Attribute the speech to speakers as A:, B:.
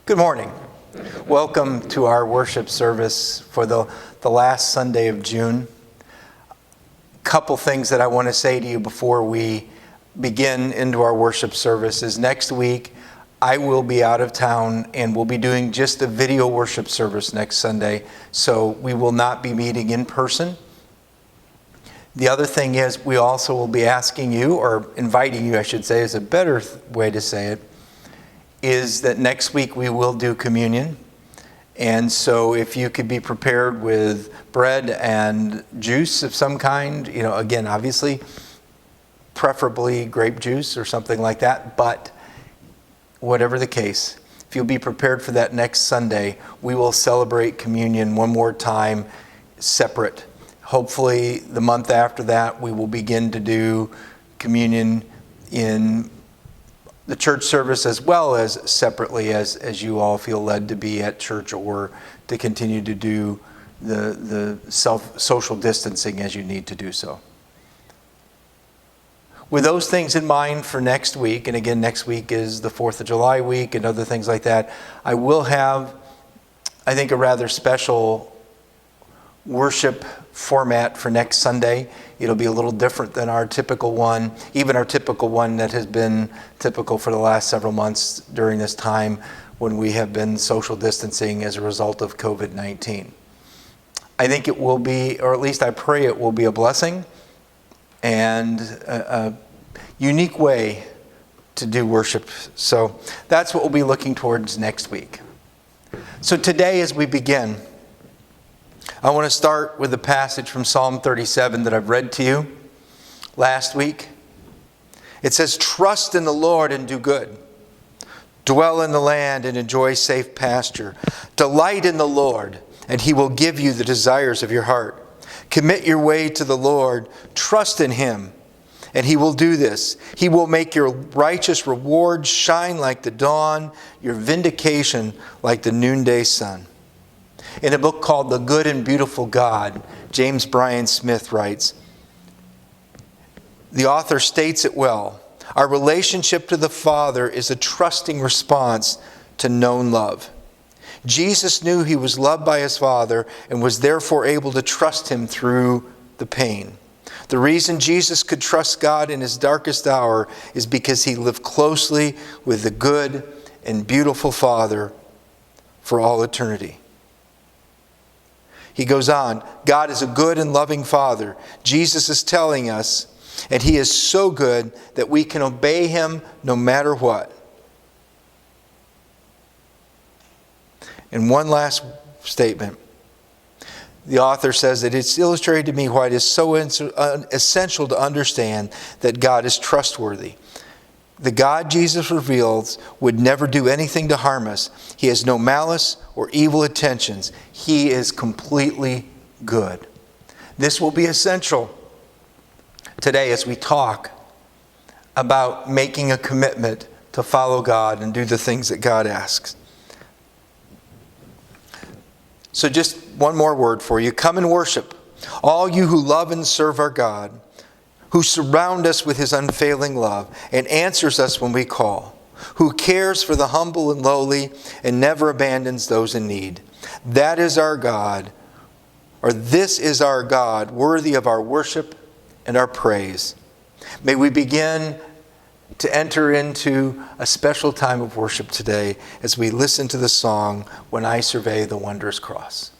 A: Good morning. Welcome to our worship service for the last Sunday of June. Couple things that I want to say to you before we begin into our worship service is next week I will be out of town and we'll be doing just a video worship service next Sunday, so we will not be meeting in person. The other thing is we also will be asking you, or inviting you I should say is a better way to say it, is that next week we will do communion. And so if you could be prepared with bread and juice of some kind, again, obviously, preferably grape juice or something like that, but whatever the case, if you'll be prepared for that next Sunday, we will celebrate communion one more time separate. Hopefully the month after that, we will begin to do communion in the church service as well as separately as you all feel led to be at church or to continue to do the social distancing as you need to do so. With those things in mind for next week, and again next week is the 4th of July week and other things like that, I will have, I think, a rather special worship format for next Sunday. It'll be a little different than our typical one, even our typical one that has been typical for the last several months during this time when we have been social distancing as a result of COVID-19. I think it will be, or at least I pray it will be, a blessing and a unique way to do worship. So that's what we'll be looking towards next week. So today as we begin, I want to start with a passage from Psalm 37 that I've read to you last week. It says, "Trust in the Lord and do good. Dwell in the land and enjoy safe pasture. Delight in the Lord, and He will give you the desires of your heart. Commit your way to the Lord. Trust in Him, and He will do this. He will make your righteous reward shine like the dawn, your vindication like the noonday sun." In a book called The Good and Beautiful God, James Bryan Smith writes, the author states it well, "Our relationship to the Father is a trusting response to known love. Jesus knew He was loved by His Father and was therefore able to trust Him through the pain. The reason Jesus could trust God in His darkest hour is because He lived closely with the good and beautiful Father for all eternity." He goes on, God is a good and loving Father. Jesus is telling us, and He is so good that we can obey Him no matter what. And one last statement. The author says that it's illustrated to me why it is so essential to understand that God is trustworthy. The God Jesus reveals would never do anything to harm us. He has no malice or evil intentions. He is completely good. This will be essential today as we talk about making a commitment to follow God and do the things that God asks. So just one more word for you. Come and worship, all you who love and serve our God, who surround us with His unfailing love and answers us when we call, who cares for the humble and lowly and never abandons those in need. That is our God, or this is our God, worthy of our worship and our praise. May we begin to enter into a special time of worship today as we listen to the song, "When I Survey the Wondrous Cross."